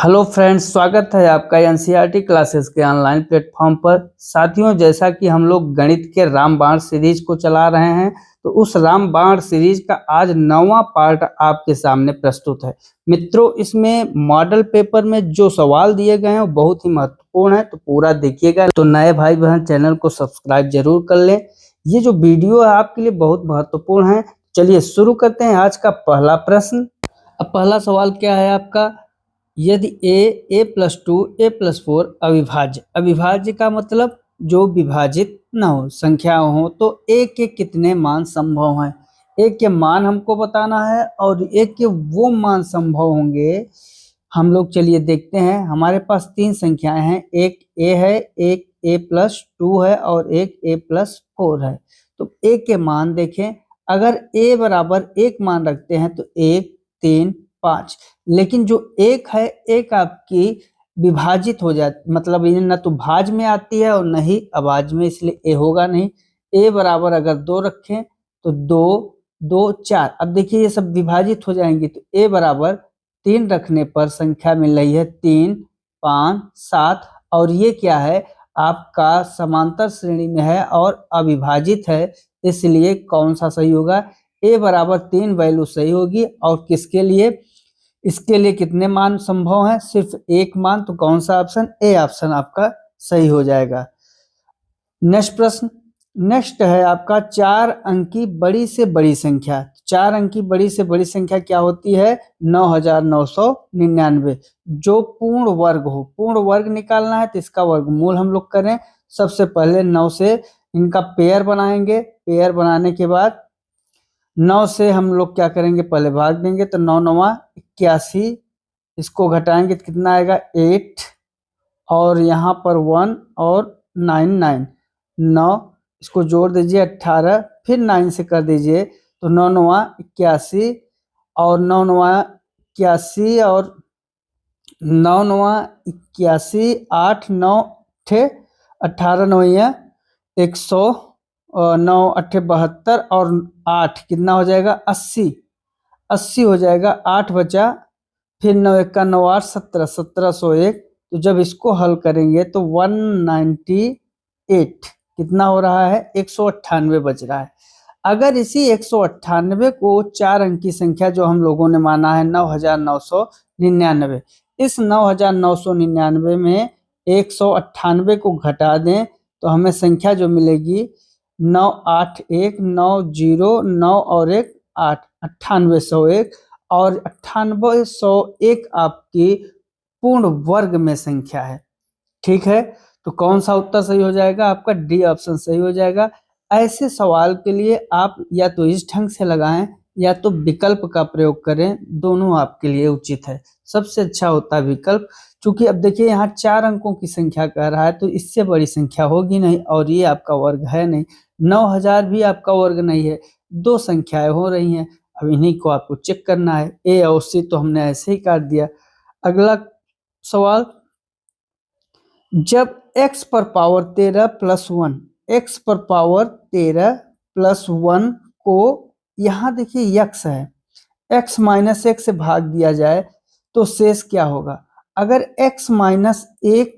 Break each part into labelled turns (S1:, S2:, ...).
S1: Hello friends, स्वागत है आपका एनसीईआरटी क्लासेस के ऑनलाइन प्लेटफॉर्म पर। साथियों, जैसा कि हम लोग गणित के रामबाण सीरीज को चला रहे हैं, तो उस रामबाण सीरीज का आज 9वां पार्ट आपके सामने प्रस्तुत है। मित्रों, इसमें मॉडल पेपर में जो सवाल दिए गए हैं वो बहुत ही महत्वपूर्ण है, तो पूरा देखिएगा। तो नए भाई बहन चैनल को सब्सक्राइब जरूर कर लें। ये जो वीडियो है आपके लिए बहुत महत्वपूर्ण है। चलिए शुरू करते हैं आज का पहला प्रश्न। अब पहला सवाल क्या है आपका, यदि a प्लस 2 a+4 अविभाज्य। अविभाज्य का मतलब जो विभाजित न हो, संख्या हो, तो a के कितने मान संभव हैं। a के मान हमको बताना है और a के वो मान संभव होंगे। हम लोग चलिए देखते हैं। हमारे पास 3 संख्याएं हैं, एक a है, एक a+2 है और एक a+4 है। तो a के मान देखें, अगर a बराबर 1 मान रखते हैं तो 1, 3, 5, लेकिन जो एक है, एक आपकी विभाजित हो जाती, मतलब ये न तो भाज में आती है और न ही अभाज्य में, इसलिए ए होगा नहीं। ए बराबर अगर 2 रखें तो 2, 2, 4। अब देखिए ये सब विभाजित हो जाएंगे, तो ए बराबर 3 रखने पर संख्या मिल रही है 3, 5, 7। और ये क्या है, आपका समांतर श्रेणी में है और अविभाजित है, इसलिए कौन सा सही होगा, ए बराबर 3 वैल्यू सही होगी। और किसके लिए, इसके लिए कितने मान संभव हैं, सिर्फ एक मान, तो कौन सा ऑप्शन, ए ऑप्शन आपका सही हो जाएगा। नेक्स्ट प्रश्न, नेक्स्ट है आपका 4 अंकी बड़ी से बड़ी संख्या। 4 अंकी बड़ी से बड़ी संख्या क्या होती है, 9999। जो पूर्ण वर्ग हो, पूर्ण वर्ग निकालना है तो इसका वर्गमूल हम लोग करें। सबसे पहले 9 से इनका पेयर बनाएंगे, पेयर बनाने के बाद 9 से हम लोग क्या करेंगे, पहले भाग देंगे, तो 9 9 81, इसको घटाएंगे तो कितना आएगा 8, और यहाँ पर 1 और 9 9, 9, इसको जोड़ दीजिए 18, फिर 9 से कर दीजिए तो 9 9 81, और 9 9 81 और 9 9 81, 8 9 18 9 100, 9 8 72 और 8 कितना हो जाएगा 80, 80 हो जाएगा। 8 बचा, फिर 9 1 का 9 8 17, 1701। तो जब इसको हल करेंगे तो 198 कितना हो रहा है, 198 बच रहा है। अगर इसी 198 को 4 अंक की संख्या जो हम लोगों ने माना है 9999, इस 9999 में 198 को घटा दें तो हमें संख्या जो मिलेगी 981 90 9 और 1 8, 9801। और 9801 आपकी पूर्ण वर्ग में संख्या है। ठीक है, तो कौन सा उत्तर सही हो जाएगा, आपका डी ऑप्शन सही हो जाएगा। ऐसे सवाल के लिए आप या तो इस ढंग से लगाएं या तो विकल्प का प्रयोग करें, दोनों आपके लिए उचित है। सबसे अच्छा होता है विकल्प, क्योंकि अब देखिए यहाँ 4 अंकों की संख्या कह रहा है, तो इससे बड़ी संख्या होगी नहीं, और ये आपका वर्ग है नहीं। 9000 भी आपका वर्ग नहीं है, 2 संख्याएं हो रही हैं। अब इन्हीं को आपको चेक करना है। ए और सी तो हमने ऐसे ही काट दिया। अगला सवाल, जब x पर पावर 13 प्लस 1, x पर पावर 13 प्लस 1 को, यहाँ देखिए x है, x माइनस 1 से भाग दिया जाए तो शेष क्या होगा। अगर x माइनस 1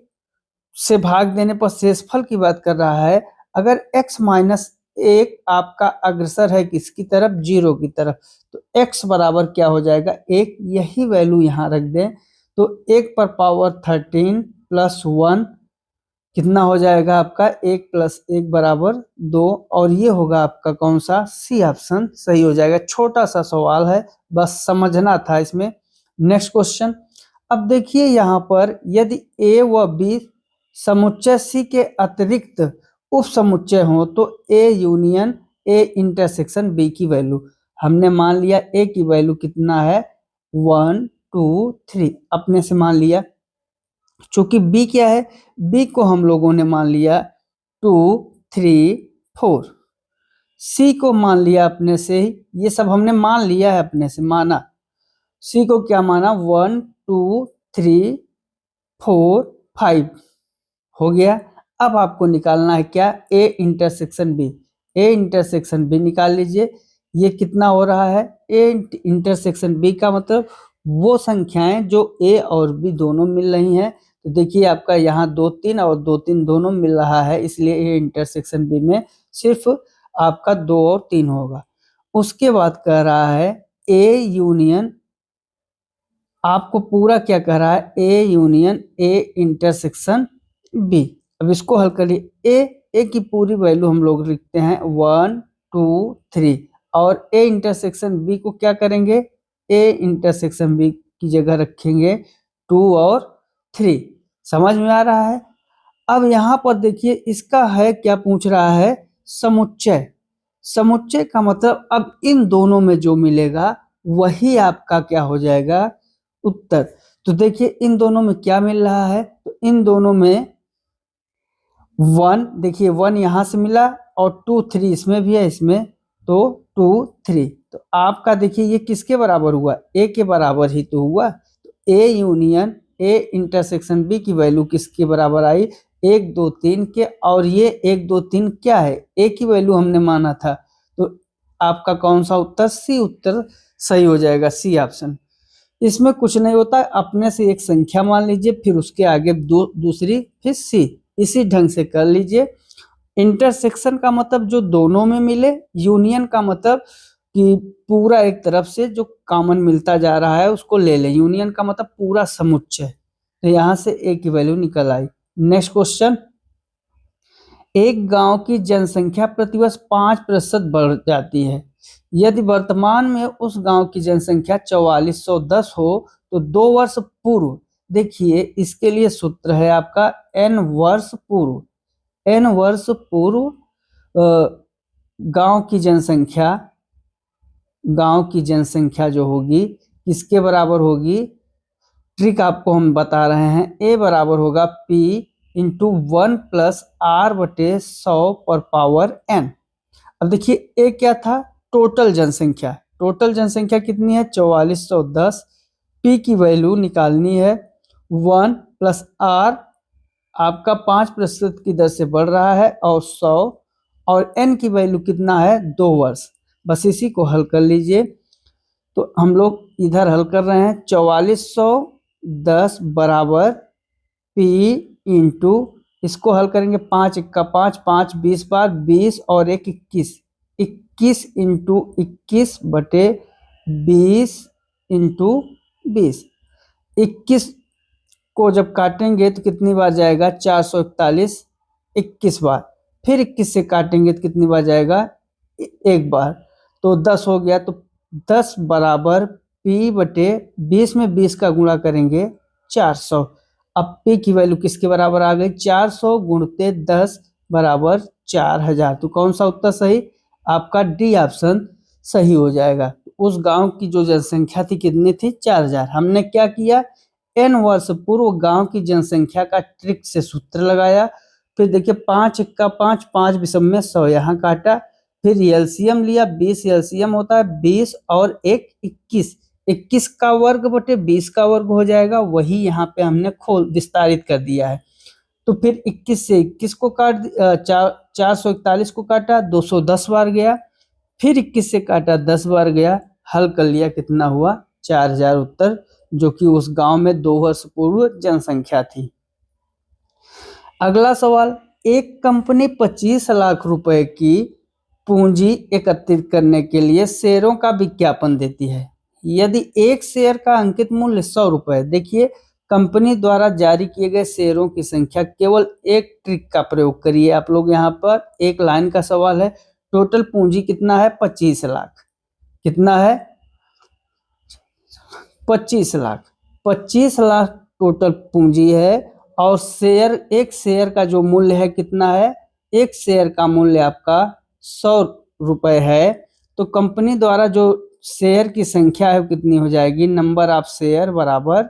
S1: से भाग देने पर शेषफल की बात कर रहा है, अगर x माइनस 1 आपका अग्रसर है किसकी तरफ, 0 की तरफ, तो x बराबर क्या हो जाएगा 1, यही वैल्यू यहाँ रख दें तो 1 पर पावर 13 प्लस 1 कितना हो जाएगा आपका, 1 प्लस 1 बराबर 2, और ये होगा आपका कौन सा, सी ऑप्शन सही हो जाएगा। छोटा सा सवाल है, बस समझना था इसमें। नेक्स्ट क्वेश्चन, अब देखिए यहाँ पर यदि ए व बी समुच्चय सी के अतिरिक्त उप समुच्चय हो तो A union A intersection B की वैल्यू, हमने मान लिया ए की वैल्यू कितना है 1 2 3, अपने से मान लिया। चूंकि बी क्या है, बी को हम लोगों ने मान लिया 2 3 4, सी को मान लिया अपने से ही, ये सब हमने मान लिया है, अपने से माना। सी को क्या माना, 1 2 3 4 5 हो गया। अब आपको निकालना है क्या, A intersection B, A intersection B निकाल लीजिए। ये कितना हो रहा है, ए इंटरसेक्शन बी का मतलब वो संख्याएं जो ए और बी दोनों मिल रही हैं। तो देखिए आपका यहाँ 2 3 और 2 3 दोनों मिल रहा है, इसलिए ए इंटरसेक्शन बी में सिर्फ आपका 2 और 3 होगा। उसके बाद कह रहा है ए यूनियन, आपको पूरा क्या कह रहा है, A union A intersection B. अब इसको हल करिए। ए की पूरी वैल्यू हम लोग लिखते हैं 1 2 3 और ए इंटरसेक्शन बी को क्या करेंगे, ए इंटरसेक्शन बी की जगह रखेंगे 2 और 3। समझ में आ रहा है। अब यहाँ पर देखिए इसका है क्या पूछ रहा है, समुच्चय। समुच्चय का मतलब अब इन दोनों में जो मिलेगा वही आपका क्या हो जाएगा, उत्तर। तो देखिए इन दोनों में क्या मिल रहा है, तो इन दोनों में 1, देखिए 1 यहाँ से मिला और 2 3 इसमें भी है, इसमें तो 2 3। तो आपका देखिए ये किसके बराबर हुआ, ए के बराबर ही तो हुआ। तो A union A intersection B की वैल्यू किसके बराबर आई, 1 2 3 के। और ये 1 2 3 क्या है, ए की वैल्यू हमने माना था। तो आपका कौन सा उत्तर, सी उत्तर सही हो जाएगा, सी ऑप्शन। इसमें कुछ नहीं होता, अपने से एक संख्या मान लीजिए, फिर उसके आगे दूसरी, फिर सी, इसी ढंग से कर लीजिए। इंटरसेक्शन का मतलब जो दोनों में मिले, यूनियन का मतलब कि पूरा एक तरफ से जो कॉमन मिलता जा रहा है उसको ले ले, यूनियन का मतलब पूरा समुच्चय। तो यहाँ से ए की वैल्यू निकल आई। नेक्स्ट क्वेश्चन, एक गांव की जनसंख्या प्रतिवर्ष 5% बढ़ जाती है। यदि वर्तमान में उस गांव की जनसंख्या 4410 हो तो 2 वर्ष पूर्व, देखिए इसके लिए सूत्र है आपका n वर्ष पूर्व। n वर्ष पूर्व गांव की जनसंख्या जो होगी किसके बराबर होगी, ट्रिक आपको हम बता रहे हैं। ए बराबर होगा P इंटू 1 प्लस आर बटे 100 पर पावर n। अब देखिए ए क्या था, टोटल जनसंख्या। टोटल जनसंख्या कितनी है, 4410। पी की वैल्यू निकालनी है 1 प्लस आर, आपका 5% की दर से बढ़ रहा है, और 100, और एन की वैल्यू कितना है, 2 वर्ष। बस इसी को हल कर लीजिए। तो हम लोग इधर हल कर रहे हैं, 4410 बराबर पी इंटू, इसको हल करेंगे 5 1 5 5 20 बार 20 और 1 21, 21 इंटू 21 बटे 20 इंटू 20। 21 को जब काटेंगे तो कितनी बार जाएगा, 441, 21 बार। फिर 21 से काटेंगे तो कितनी बार जाएगा, एक बार। तो 10 हो गया। तो 10 बराबर P बटे 20 में 20 का गुणा करेंगे 400। अब P की वैल्यू किसके बराबर आ गई, 400 गुणते 10 बराबर 4000। तो कौन सा उत्तर सही, आपका डी ऑप्शन सही हो जाएगा। उस गांव की जो जनसंख्या थी कितनी थी, 4000। हमने क्या किया, n वर्ष पूर्व गांव की जनसंख्या का ट्रिक से सूत्र लगाया। फिर देखिए 5 1 5 5 विषम में 100 यहाँ काटा, फिर एलसीएम लिया, 20 एलसीएम होता है 20 और 1 21, 21 का वर्ग बटे 20 का वर्ग हो जाएगा, वही यहाँ पे हमने खोल विस्तारित कर दिया है। तो फिर 21 से 21 को काट 441 को काटा, 210 बार गया, फिर 21 से काटा 10 बार गया, हल कर लिया, कितना हुआ, 4000 उत्तर, जो कि उस गांव में 2 वर्ष पूर्व जनसंख्या थी। अगला सवाल, एक कंपनी 25 लाख रुपए की पूंजी एकत्रित करने के लिए शेयरों का विज्ञापन देती है। यदि एक शेयर का अंकित मूल्य 100 रुपए, देखिए कंपनी द्वारा जारी किए गए शेयरों की संख्या, केवल एक ट्रिक का प्रयोग करिए आप लोग। यहाँ पर एक लाइन का सवाल है, टोटल पूंजी कितना है, 25 लाख। कितना है, 25 लाख। 25 लाख टोटल पूंजी है, और शेयर, एक शेयर का जो मूल्य है कितना है, एक शेयर का मूल्य आपका 100 रुपए है। तो कंपनी द्वारा जो शेयर की संख्या है वो कितनी हो जाएगी, नंबर ऑफ शेयर बराबर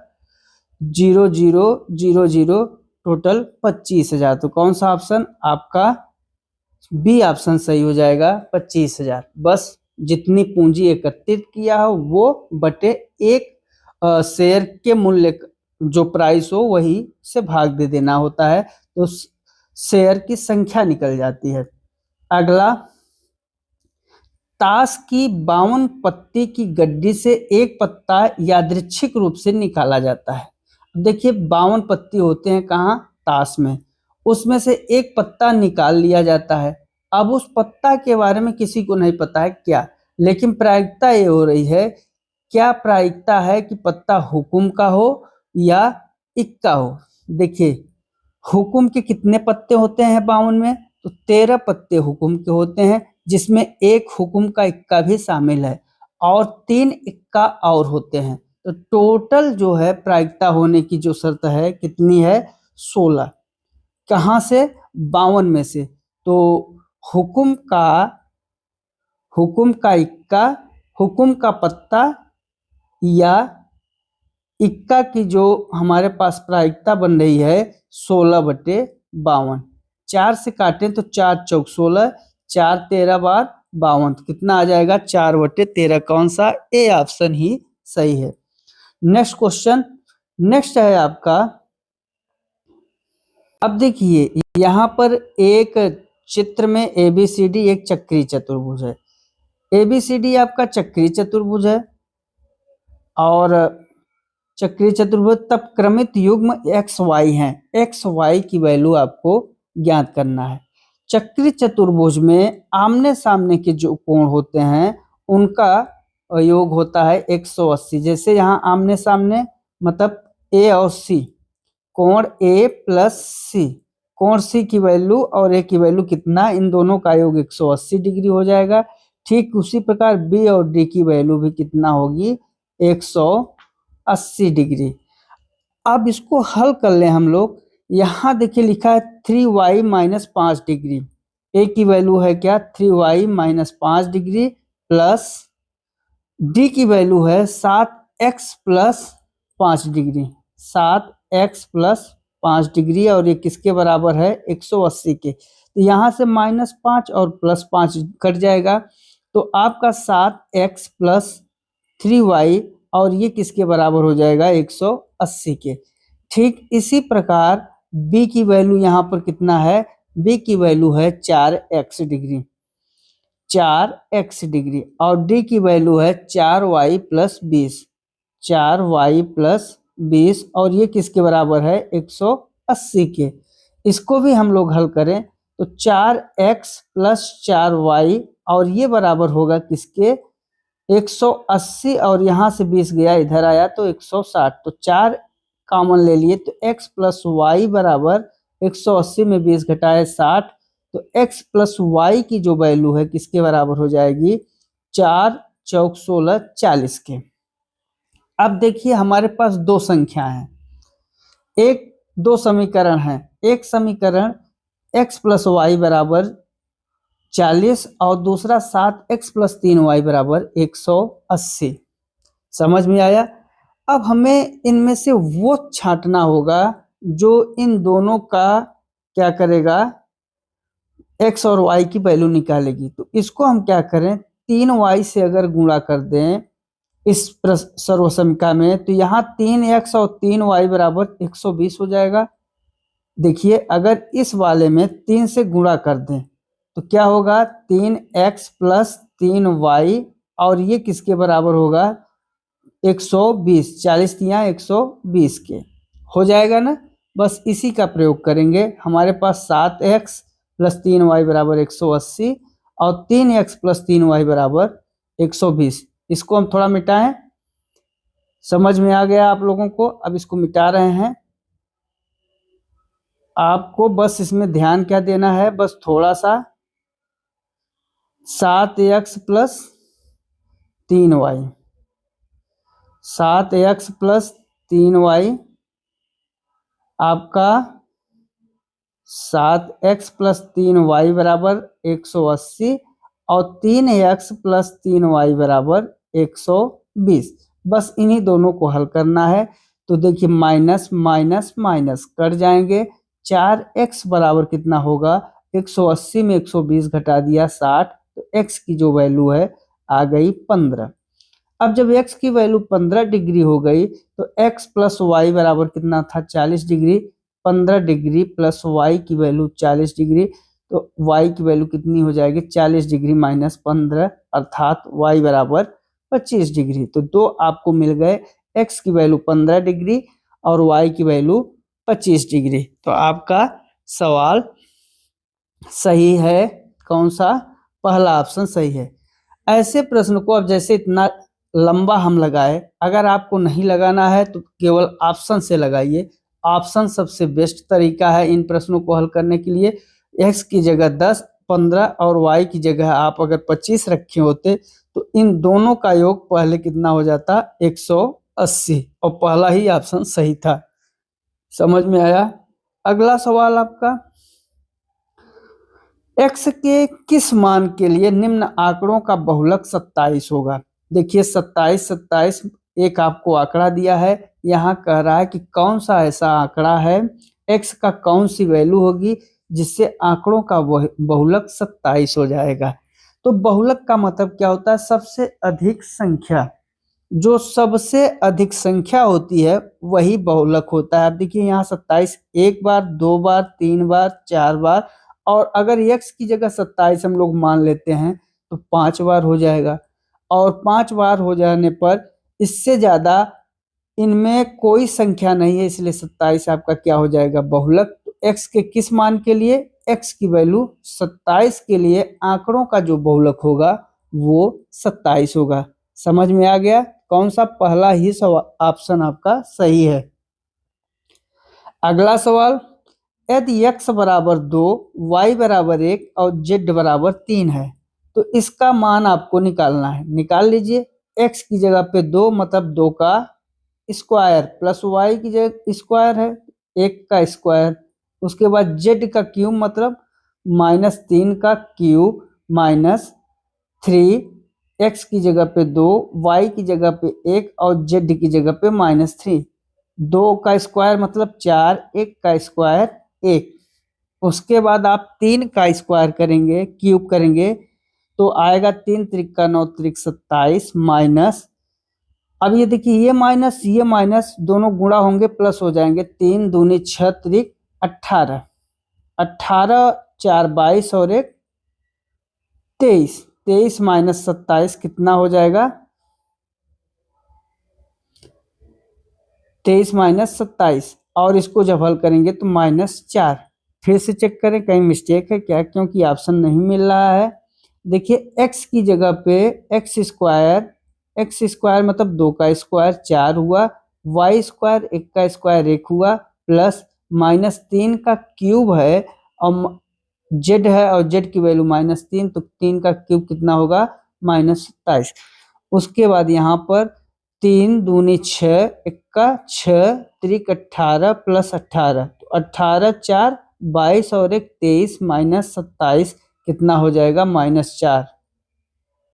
S1: 0000, टोटल 25,000। तो कौन सा ऑप्शन आपका बी ऑप्शन सही हो जाएगा, 25,000। बस जितनी पूंजी एकत्रित किया हो वो बटे एक शेयर के मूल्य जो प्राइस हो वही से भाग दे देना होता है, तो शेयर की संख्या निकल जाती है। अगला, ताश की 52 पत्ती की गड्डी से एक पत्ता यादृच्छिक रूप से निकाला जाता है। देखिए 52 पत्ती होते हैं कहाँ, ताश में, उसमें से एक पत्ता निकाल लिया जाता है। अब उस पत्ता के बारे में किसी को नहीं पता है क्या, लेकिन प्रायिकता ये हो रही है, क्या प्रायिकता है कि पत्ता हुकुम का हो या इक्का हो। देखिए हुकुम के कितने पत्ते होते हैं 52 में, तो 13 पत्ते हुकुम के होते हैं, जिसमें एक हुकुम का इक्का भी शामिल है और 3 इक्का और होते हैं। तो टोटल जो है प्रायिकता होने की जो शर्त है कितनी है, 16। कहाँ से, 52 में से। तो हुकुम का इक्का, हुकुम का पत्ता या इक्का की जो हमारे पास प्रायिकता बन रही है 16/52। 4 से काटें तो 4 चौक 16, 4 13 बार 52, कितना आ जाएगा 4/13। कौन सा, ए ऑप्शन ही सही है। नेक्स्ट क्वेश्चन, नेक्स्ट है आपका, अब देखिए यहाँ पर एक चित्र में ABCD एक चक्रीय चतुर्भुज है। ABCD आपका चक्रीय चतुर्भुज है और चक्रीय चतुर्भुज तब क्रमित युग्म XY हैं। XY की वैल्यू आपको ज्ञात करना है। चक्रीय चतुर्भुज में आमने सामने के जो कोण होते हैं उनका योग होता है 180। जैसे यहाँ आमने सामने मतलब A और C, कोण A प्लस C, कोण C की वैल्यू और A की वैल्यू कितना, इन दोनों का योग 180 डिग्री हो जाएगा। ठीक उसी प्रकार B और D की वैल्यू भी कितना होगी, 180 डिग्री। अब इसको हल कर लें हम लोग। यहाँ देखिए लिखा है 3y माइनस 5 डिग्री, A की वैल्यू है क्या, 3y minus 5 degree, plus D की वैल्यू है 7x plus 5 degree, 7x plus 5 degree, और ये किसके बराबर है, 180 के। तो यहाँ से -5 और +5 कट जाएगा, तो आपका 7x प्लस 3y और ये किसके बराबर हो जाएगा, 180 के। ठीक इसी प्रकार b की वैल्यू यहाँ पर कितना है, b की वैल्यू है 4x डिग्री, 4x डिग्री, और d की वैल्यू है 4y प्लस 20, 4y प्लस 20, और ये किसके बराबर है, 180 के। इसको भी हम लोग हल करें तो 4x प्लस 4y और ये बराबर होगा किसके, 180, और यहाँ से 20 गया इधर आया तो 160, तो 4 कॉमन ले लिए तो x प्लस वाई बराबर 180 में 20 घटाए 60, तो x प्लस वाई की जो वैल्यू है किसके बराबर हो जाएगी, 4 चौक 16 40 के। अब देखिए हमारे पास दो संख्या हैं, दो समीकरण हैं। एक समीकरण x प्लस वाई बराबर 40 और दूसरा 7x प्लस 3y बराबर 180। समझ में आया। अब हमें इनमें से वो छांटना होगा जो इन दोनों का क्या करेगा, x और y की वैल्यू निकालेगी। तो इसको हम क्या करें, 3y से अगर गुणा कर दें इस सर्वसमीका में, तो यहाँ 3x और 3y बराबर 120 हो जाएगा। देखिए अगर इस वाले में 3 से गुणा कर दें तो क्या होगा, 3x प्लस 3y, और ये किसके बराबर होगा, 120, 40 तिया 120 के हो जाएगा ना। बस इसी का प्रयोग करेंगे। हमारे पास 7x प्लस 3y बराबर 180 और 3x प्लस 3y बराबर 120। इसको हम थोड़ा मिटाएं, समझ में आ गया आप लोगों को। अब इसको मिटा रहे हैं। आपको बस इसमें ध्यान क्या देना है, बस थोड़ा सा, 7x plus 3y, 7x plus 3y आपका 7x प्लस 3y बराबर 180 और 3x प्लस 3y बराबर 120। बस इन्हीं दोनों को हल करना है। तो देखिए माइनस माइनस माइनस कट जाएंगे। 4x बराबर कितना होगा, 180 में 120 घटा दिया 60, तो x की जो वैल्यू है आ गई 15। अब जब x की वैल्यू 15 डिग्री हो गई तो x प्लस वाई बराबर कितना था, 40 डिग्री। 15 डिग्री प्लस y की वैल्यू 40 डिग्री, तो y की वैल्यू कितनी हो जाएगी 40 डिग्री माइनस 15 अर्थात y बराबर 25 डिग्री। तो दो आपको मिल गए, x की वैल्यू 15 डिग्री और y की वैल्यू 25 डिग्री। तो आपका सवाल सही है। कौन सा? पहला ऑप्शन सही है। ऐसे प्रश्न को अब जैसे इतना लंबा हम लगाए, अगर आपको नहीं लगाना है तो केवल ऑप्शन से लगाइए। ऑप्शन सबसे बेस्ट तरीका है इन प्रश्नों को हल करने के लिए। x की जगह 10, 15 और y की जगह आप अगर 25 रखे होते तो इन दोनों का योग पहले कितना हो जाता 180, और पहला ही ऑप्शन सही था। समझ में आया? अगला सवाल आपका, x के किस मान के लिए निम्न आंकड़ों का बहुलक 27 होगा? देखिए 27 27 एक आपको आंकड़ा दिया है, यहाँ कह रहा है कि कौन सा ऐसा आंकड़ा है, x का कौन सी वैल्यू होगी जिससे आंकड़ों का बहुलक 27 हो जाएगा। तो बहुलक का मतलब क्या होता है? सबसे अधिक संख्या। जो सबसे अधिक संख्या होती है वही बहुलक होता है। अब देखिए यहाँ 27 एक बार, दो बार, तीन बार, चार बार, और अगर x की जगह 27 हम लोग मान लेते हैं तो 5 बार हो जाएगा। और 5 बार हो जाने पर इससे ज्यादा इनमें कोई संख्या नहीं है, इसलिए 27 आपका क्या हो जाएगा? बहुलक। तो x के किस मान के लिए? x की वैल्यू 27 के लिए आंकड़ों का जो बहुलक होगा वो 27 होगा। समझ में आ गया? कौन सा? पहला ही ऑप्शन आपका सही है। अगला सवाल, यदि x बराबर 2, y बराबर 1 और z बराबर 3 है तो इसका मान आपको निकालना है। निकाल लीजिए। x की जगह पे 2 मतलब 2 का स्क्वायर, प्लस y की जगह स्क्वायर है 1 का स्क्वायर, उसके बाद z का क्यूब मतलब -3 का क्यूब माइनस 3, x की जगह पे 2, y की जगह पे 1 और z की जगह पे -3। 2 का स्क्वायर मतलब 4, 1 का स्क्वायर 1। उसके बाद आप 3 का स्क्वायर करेंगे, क्यूब करेंगे तो आएगा 3 त्रिक का 9 त्रिक 27 माइनस, अब ये देखिए ये माइनस दोनों गुणा होंगे प्लस हो जाएंगे, 3 दूनी 6 त्रिक 18, 18 4 22 और 1 23, 23 माइनस 27 कितना हो जाएगा? 23 माइनस 27, और इसको जब हल करेंगे तो -4। फिर से चेक करें कहीं मिस्टेक है क्या, क्योंकि ऑप्शन नहीं मिल रहा है। देखिए x की जगह पे एक्स स्क्वायर मतलब 2 का स्क्वायर 4 हुआ, y स्क्वायर 1 का स्क्वायर 1 हुआ, प्लस -3 का क्यूब है और z है और z की वैल्यू -3, तो 3 का क्यूब कितना होगा? -27। उसके बाद यहाँ पर 3 दूनी 6, 1 का 6 त्रिक 18 प्लस 18, तो 18 4 22 और 1 23 -27 कितना हो जाएगा? -4।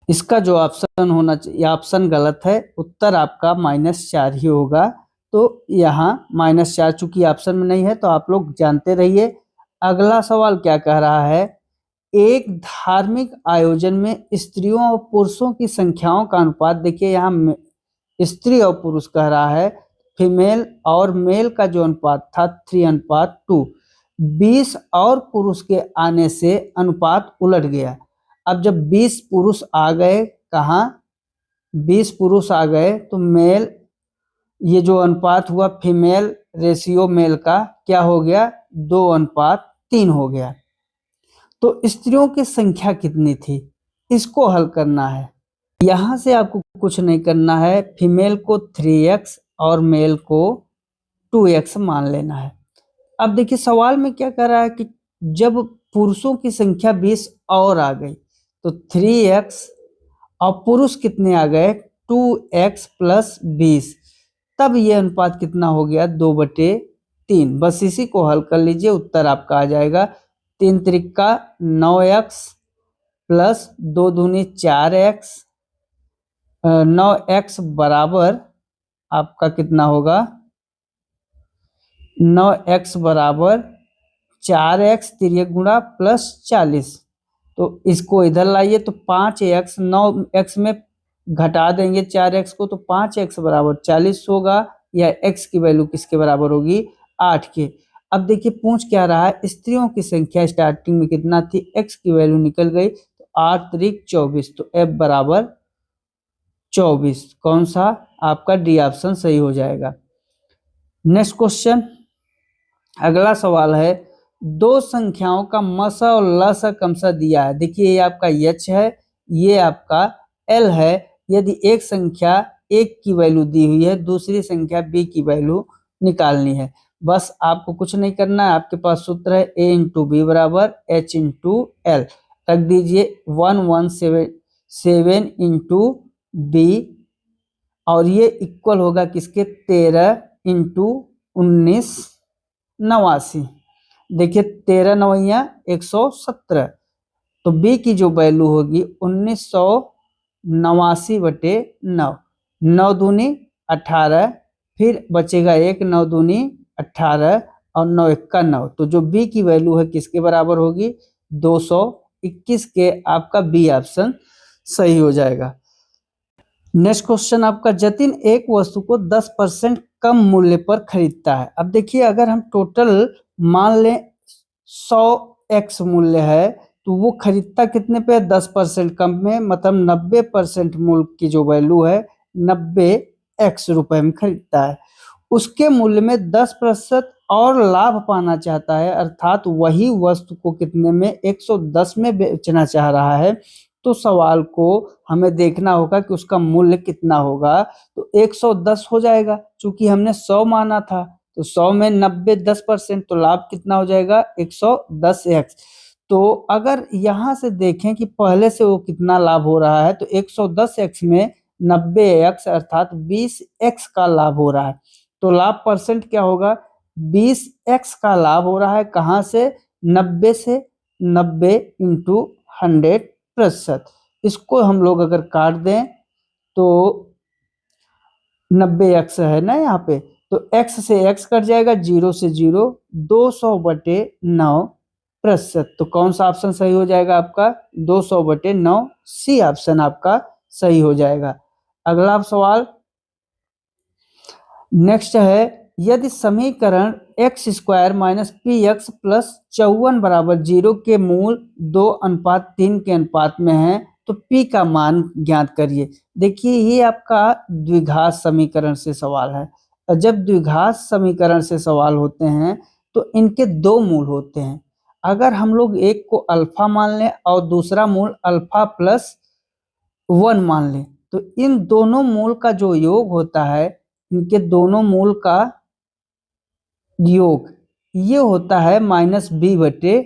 S1: इसका जो ऑप्शन होना चाहिए, ऑप्शन गलत है, उत्तर आपका -4 ही होगा। तो यहाँ -4 चूंकि ऑप्शन में नहीं है तो आप लोग जानते रहिए। अगला सवाल क्या कह रहा है, एक धार्मिक आयोजन में स्त्रियों और पुरुषों की संख्याओं का अनुपात, देखिए यहाँ स्त्री और पुरुष कह रहा है, फीमेल और मेल का जो अनुपात था 3:2, 20 और पुरुष के आने से अनुपात उलट गया। अब जब 20 पुरुष आ गए, कहाँ 20 पुरुष आ गए तो मेल, ये जो अनुपात हुआ फीमेल रेशियो मेल का क्या हो गया? 2:3 हो गया। तो स्त्रियों की संख्या कितनी थी, इसको हल करना है। यहां से आपको कुछ नहीं करना है, फीमेल को 3x और मेल को 2x मान लेना है। अब देखिए सवाल में क्या कर रहा है कि जब पुरुषों की संख्या 20 और आ गई तो 3x, और पुरुष कितने आ गए? 2x प्लस 20, तब ये अनुपात कितना हो गया? 2/3। बस इसी को हल कर लीजिए, उत्तर आपका आ जाएगा 3 त्रिक का 9x प्लस 2 दूनी 4x, 9x बराबर आपका कितना होगा? 9x बराबर 4x तिर्यक गुणा प्लस 40, तो इसको इधर लाइए तो 5x, 9x में घटा देंगे 4x को तो 5x बराबर 40 होगा, या x की वैल्यू किसके बराबर होगी? 8 के। अब देखिए पूछ क्या रहा है, स्त्रियों की संख्या स्टार्टिंग में कितना थी, x की वैल्यू निकल गई तो 8 त्रिक 24, तो f बराबर 24। कौन सा आपका डी ऑप्शन सही हो जाएगा। नेक्स्ट क्वेश्चन, अगला सवाल है, दो संख्याओं का मस और लस क्रमशः दिया है। देखिए ये आपका h है, ये आपका l है। यदि एक संख्या एक की वैल्यू दी हुई है, दूसरी संख्या b की वैल्यू निकालनी है। बस आपको कुछ नहीं करना है, आपके पास सूत्र है a इंटू बी बराबर h इंटू एल। रख दीजिए 1177 इंटू बी, और ये इक्वल होगा किसके, 13 इंटू 19 89। देखिए 13 नवैया 117, तो बी की जो वैल्यू होगी 1989/9। 9 दूनी 18, फिर बचेगा 1, 9 दूनी 18 और 9 1 9। तो जो बी की वैल्यू है किसके बराबर होगी, 221 के। आपका बी ऑप्शन सही हो जाएगा। नेक्स्ट क्वेश्चन आपका, जतिन एक वस्तु को 10% कम मूल्य पर खरीदता है। अब देखिए अगर हम टोटल मान लें 100x मूल्य है, तो वो खरीदता कितने पे, 10% कम में, मतलब 90% मूल्य की जो वैल्यू है 90x रुपए में खरीदता है। उसके मूल्य में 10% और लाभ पाना चाहता है, अर्थात वही वस्तु को कितने में, 110 में बेचना चाह रहा है। तो सवाल को हमें देखना होगा कि उसका मूल्य कितना होगा। तो 110 हो जाएगा, चूंकि हमने 100 माना था, तो 100 में 90 10%, तो लाभ कितना हो जाएगा, 110x। तो अगर यहाँ से देखें कि पहले से वो कितना लाभ हो रहा है, तो 110x में 90x अर्थात 20x का लाभ हो रहा है। तो लाभ परसेंट क्या होगा, 20x का लाभ हो रहा है। कहाँ से, 90 से। 90 इंटू 100%। इसको हम लोग अगर काट दें तो 90x है ना यहाँ पे, तो x से x कट जाएगा, 0 से 0, 200/9%। तो कौन सा ऑप्शन सही हो जाएगा आपका, 200/9, सी ऑप्शन आपका सही हो जाएगा। अगला सवाल नेक्स्ट है, यदि समीकरण x² माइनस px प्लस 54 बराबर 0 के मूल 2:3 के अनुपात में है, तो p का मान ज्ञात करिए। देखिए ये आपका द्विघात समीकरण से सवाल है। जब द्विघात समीकरण से सवाल होते हैं तो इनके दो मूल होते हैं। अगर हम लोग एक को अल्फा मान लें और दूसरा मूल अल्फा प्लस 1 मान लें, तो इन दोनों मूल का जो योग होता है, इनके दोनों मूल का योग ये होता है -b/a,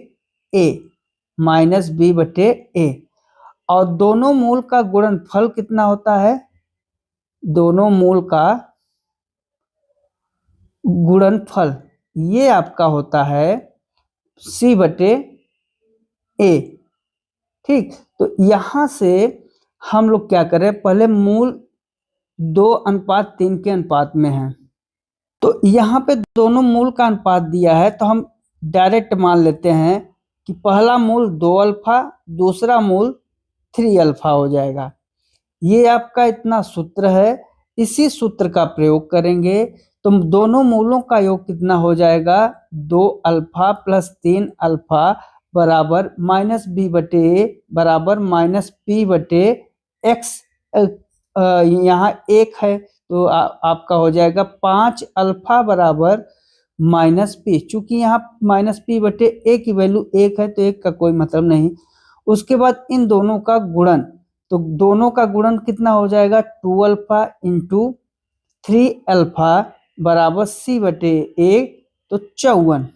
S1: -b/a। और दोनों मूल का गुणनफल कितना होता है, दोनों मूल का गुणनफल ये आपका होता है c/a। ठीक, तो यहां से हम लोग क्या करें, पहले मूल 2:3 के अनुपात में है, तो यहाँ पे दोनों मूल का अनुपात दिया है, तो हम डायरेक्ट मान लेते हैं कि पहला मूल 2 अल्फा, दूसरा मूल 3 अल्फा हो जाएगा। ये आपका इतना सूत्र है, इसी सूत्र का प्रयोग करेंगे तो दोनों मूलों का योग कितना हो जाएगा, 2 अल्फा प्लस 3 अल्फा बराबर -b/a बराबर -p/x। यहाँ एक है तो आपका हो जाएगा 5 अल्फा बराबर -p। चूंकि यहाँ -p/a की वैल्यू 1 है, तो 1 का कोई मतलब नहीं। उसके बाद इन दोनों का गुणन, तो दोनों का गुणन कितना हो जाएगा, 2 अल्फा इंटू 3 अल्फा बराबर c/a, तो 54।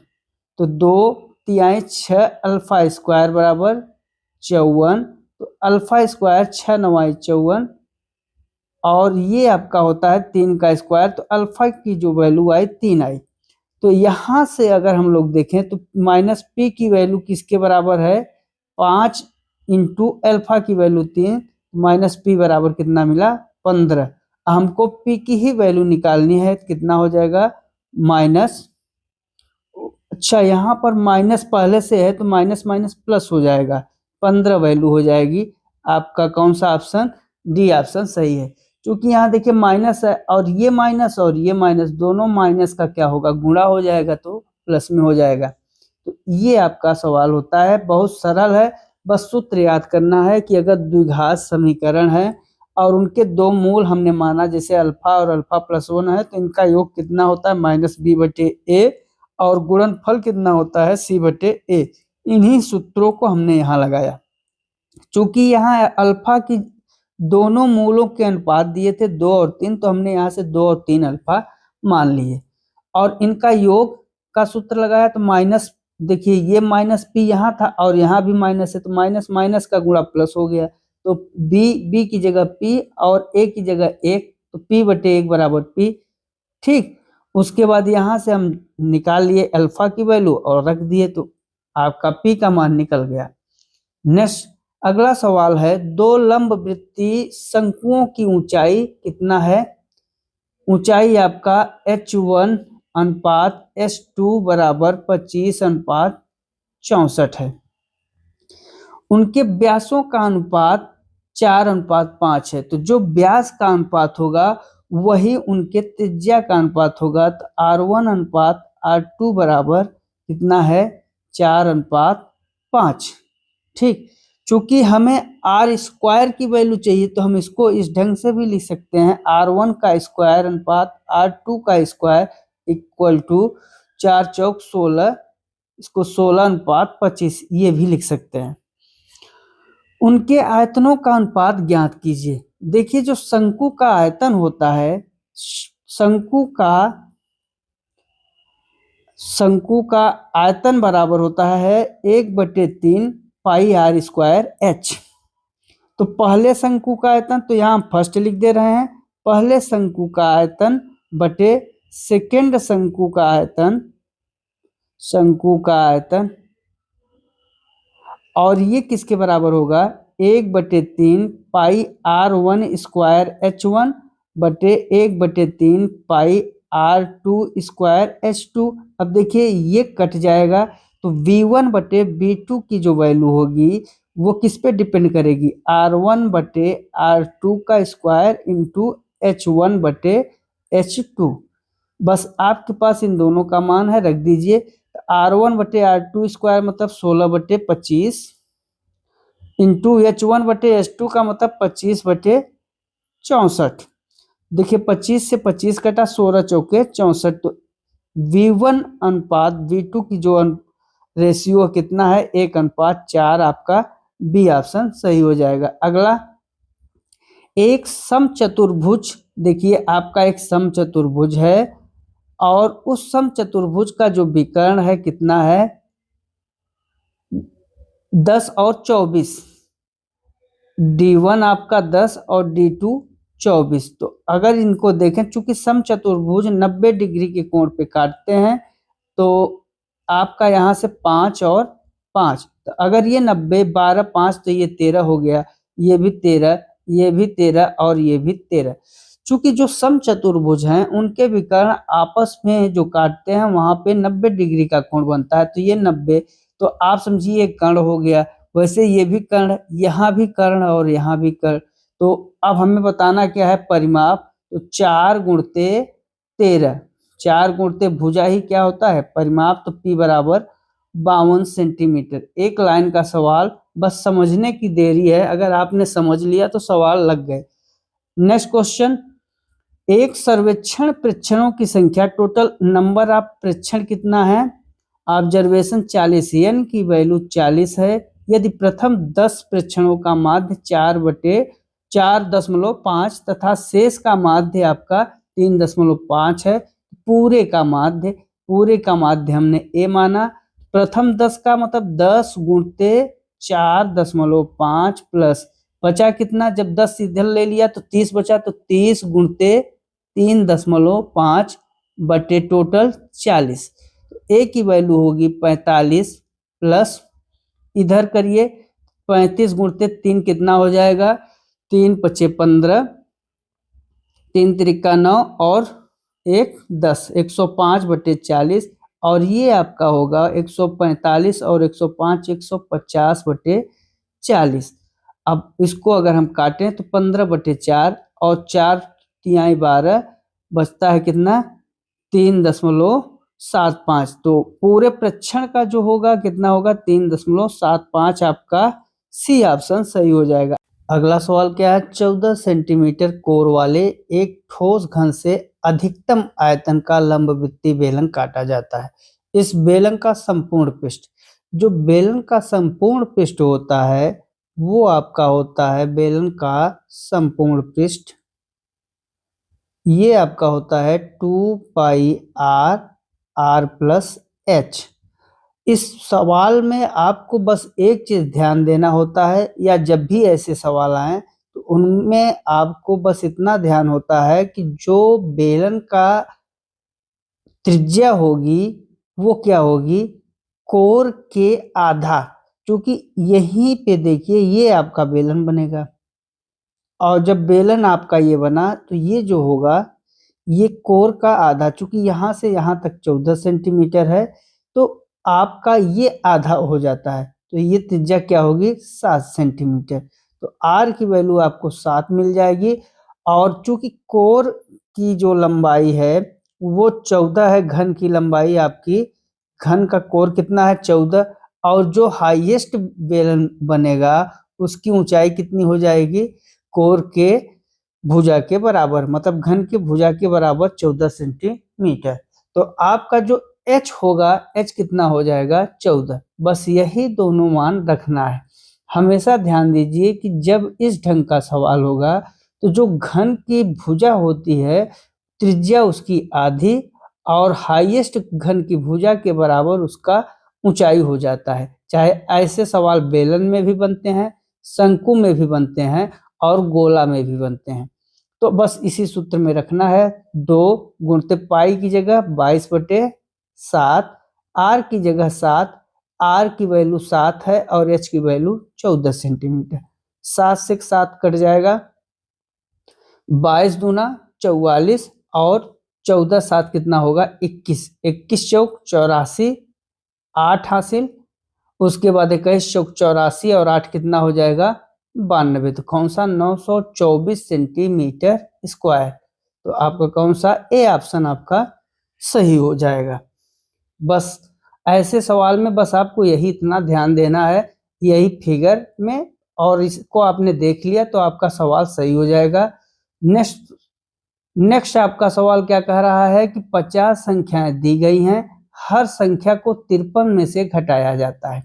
S1: तो 2 तिहाई 6 अल्फा स्क्वायर बराबर 54, तो अल्फा स्क्वायर 6 9 54, और ये आपका होता है 3 का स्क्वायर, तो अल्फा की जो वैल्यू आई 3 आई। तो यहाँ से अगर हम लोग देखें तो -p की वैल्यू किसके बराबर है, 5 इंटू अल्फा की वैल्यू 3, -p बराबर कितना मिला, 15। हमको p की ही वैल्यू निकालनी है, कितना हो जाएगा माइनस, अच्छा यहाँ पर माइनस पहले से है तो माइनस माइनस प्लस हो जाएगा, 15 वैल्यू हो जाएगी। आपका कौन सा ऑप्शन, डी ऑप्शन सही है। क्योंकि यहाँ देखिए माइनस है और ये माइनस दोनों माइनस का क्या होगा, गुणा हो जाएगा, तो प्लस में हो जाएगा। तो ये आपका सवाल होता है, बहुत सरल है। बस सूत्र याद करना है कि अगर द्विघात समीकरण है और उनके दो मूल हमने माना जैसे अल्फा और अल्फा प्लस 1 है, तो इनका योग कितना होता है -b/a और गुणनफल कितना होता है c/a। इन्हीं सूत्रों को हमने यहाँ लगाया। चूंकि यहाँ अल्फा की दोनों मूलों के अनुपात दिए थे 2 और 3, तो हमने यहाँ से 2 और 3 अल्फा मान लिए और इनका योग का सूत्र लगाया। तो माइनस, देखिए ये माइनस p यहाँ था और यहाँ भी माइनस है, तो माइनस माइनस का गुणा प्लस हो गया। तो b की जगह p और a की जगह 1, तो p/1 बराबर p। ठीक, उसके बाद यहाँ से हम निकाल लिए अल्फा की वैल्यू और रख दिए, तो आपका p का मान निकल गया। नेक्स्ट अगला सवाल है, दो लंब वृत्तीय शंकुओं की ऊंचाई कितना है? ऊंचाई आपका h1 अनुपात h2 बराबर 25:64 है। उनके व्यासों का अनुपात 4:5 है। तो जो व्यास का अनुपात होगा वही उनके त्रिज्या का अनुपात होगा। तो r1 अनुपात r2 बराबर कितना है 4:5। ठीक, चूंकि हमें आर स्क्वायर की वैल्यू चाहिए तो हम इसको इस ढंग से भी लिख सकते हैं, r1 का स्क्वायर अनुपात r2 का स्क्वायर इक्वल टू 4 चौक 16, इसको 16:25 ये भी लिख सकते हैं। उनके आयतनों का अनुपात ज्ञात कीजिए। देखिए जो शंकु का आयतन होता है, शंकु का आयतन बराबर होता है 1/3 पाई r स्क्वायर h। तो पहले शंकु का आयतन, तो यहाँ हम फर्स्ट लिख दे रहे हैं, पहले शंकु का आयतन बटे सेकेंड शंकु का आयतन, और ये किसके बराबर होगा 1/3 पाई r1 स्क्वायर h1 बटे 1/3 पाई r2 स्क्वायर h2। अब देखिए ये कट जाएगा, तो v1 बटे v2 की जो वैल्यू होगी वो किस पे डिपेंड करेगी, r1 बटे r2 का स्क्वायर इंटू h1 बटे h2। बस आपके पास इन दोनों का मान है, रख दीजिए। r1 बटे r2 स्क्वायर मतलब 16/25 इंटू h1 बटे h2 का मतलब 25/64। देखिए 25 से 25 कटा, 16 चौके 64। तो v1 अनुपात v2 की जो रेशियो कितना है 1:4, आपका बी ऑप्शन सही हो जाएगा। अगला, एक समचतुर्भुज, देखिए आपका एक समचतुर्भुज है और उस समचतुर्भुज का जो विकर्ण है कितना है 10 और 24, d1 आपका 10 और d2 24। तो अगर इनको देखें, चूंकि समचतुर्भुज 90 डिग्री के कोण पे काटते हैं, तो आपका यहाँ से 5 और 5, तो अगर ये 90 12 5 तो ये 13 हो गया, ये भी 13, ये भी 13 और ये भी 13। चूंकि जो समचतुर्भुज हैं उनके विकर्ण आपस में जो काटते हैं वहां पे 90 डिग्री का कोण बनता है, तो ये 90, तो आप समझिए कर्ण हो गया। वैसे ये भी कर्ण, यहाँ भी कर्ण और यहाँ भी कर्ण। तो अब हमें बताना क्या है परिमाप, तो 4 गुणते 13, 4 गुणते भुजा ही क्या होता है परिमाप, तो p बराबर 52 सेंटीमीटर। एक लाइन का सवाल, बस समझने की देरी है, अगर आपने समझ लिया तो सवाल लग गए। नेक्स्ट क्वेश्चन, एक सर्वेक्षण प्रेक्षणों की संख्या, टोटल नंबर ऑफ प्रेक्षण कितना है, ऑब्जर्वेशन 40, n की वैल्यू 40 है। यदि प्रथम 10 प्रेक्षणों का माध्य 4/4.5 तथा शेष का माध्य आपका 3.5 है, पूरे का माध्य हमने a माना। प्रथम 10 का मतलब 10 गुणते 4.5 प्लस बचा कितना, जब 10 इधर ले लिया तो 30 बचा, तो 30 गुणते 3.5 बटे टोटल 40। ए की वैल्यू होगी 45 प्लस इधर करिए 35 गुणते 3 कितना हो जाएगा, 3 पचे 15, 3 त्रिका 9 और 1 10, 105 बटे 40, और ये आपका होगा 145 और 105 150 बटे 40। अब इसको अगर हम काटें तो 15/4 और 4 तिहाई 12 बचता है कितना 3.7 3.75। तो पूरे प्रक्षण का जो होगा कितना होगा 3.75। आपका सी ऑप्शन सही हो जाएगा। अगला सवाल क्या है, 14 सेंटीमीटर कोर वाले एक ठोस घन से अधिकतम आयतन का लंबवृत्तीय बेलन काटा जाता है। इस बेलन का संपूर्ण पृष्ठ, जो बेलन का संपूर्ण पृष्ठ होता है वो आपका होता है बेलन का संपूर्ण पृष्ठ, ये आपका होता है 2πr r+h। इस सवाल में आपको बस एक चीज ध्यान देना होता है, या जब भी ऐसे सवाल आए तो उनमें आपको बस इतना ध्यान होता है कि जो बेलन का त्रिज्या होगी वो क्या होगी, कोर के आधा। क्योंकि यहीं पे देखिए ये आपका बेलन बनेगा, और जब बेलन आपका ये बना तो ये जो होगा ये कोर का आधा, चूंकि यहां से यहां तक 14 सेंटीमीटर है तो आपका ये आधा हो जाता है, तो ये त्रिज्या क्या होगी 7 सेंटीमीटर। तो आर की वैल्यू आपको 7 मिल जाएगी। और चूंकि कोर की जो लंबाई है वो 14 है, घन की लंबाई आपकी, घन का कोर कितना है 14, और जो हाईएस्ट बेलन बनेगा उसकी ऊंचाई कितनी हो जाएगी, कोर के भुजा के बराबर, मतलब घन के भुजा के बराबर 14 सेंटीमीटर। तो आपका जो h होगा, h कितना हो जाएगा 14। बस यही दोनों मान रखना है। हमेशा ध्यान दीजिए कि जब इस ढंग का सवाल होगा तो जो घन की भुजा होती है त्रिज्या उसकी आधी, और हाईएस्ट घन की भुजा के बराबर उसका ऊंचाई हो जाता है। चाहे ऐसे सवाल बेलन में भी बनते हैं, शंकु में भी बनते हैं, और गोला में भी बनते हैं। तो बस इसी सूत्र में रखना है, 2 गुणते पाई की जगह 22/7, आर की जगह 7, आर की वैल्यू 7 है और एच की वैल्यू 14 सेंटीमीटर। 7 से 7 कट जाएगा, 22 दूना 44, और 14 7 कितना होगा 21, 21 चौक 84, 8 हासिल। उसके बाद 21 चौक 84 और 8 कितना हो जाएगा 92। तो कौन सा 924 सेंटीमीटर स्क्वायर। तो आपका कौन सा ए ऑप्शन आपका सही हो जाएगा। बस ऐसे सवाल में बस आपको यही इतना ध्यान देना है, यही फिगर में, और इसको आपने देख लिया तो आपका सवाल सही हो जाएगा। नेक्स्ट आपका सवाल क्या कह रहा है कि 50 संख्याएं दी गई हैं, हर संख्या को 53 में से घटाया जाता है।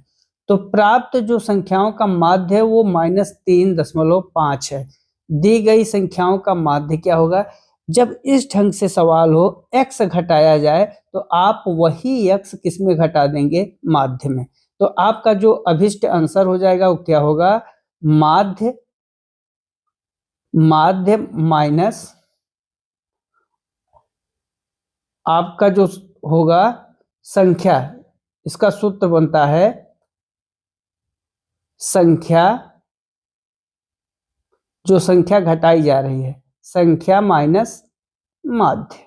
S1: तो प्राप्त जो संख्याओं का माध्य है वो -3.5 है। दी गई संख्याओं का माध्य क्या होगा, जब इस ढंग से सवाल हो x घटाया जाए तो आप वही x किस में घटा देंगे, माध्य में। तो आपका जो अभिष्ट आंसर हो जाएगा वो क्या होगा, माध्य माइनस आपका जो होगा संख्या, इसका सूत्र बनता है संख्या, जो संख्या घटाई जा रही है, संख्या माइनस माध्य।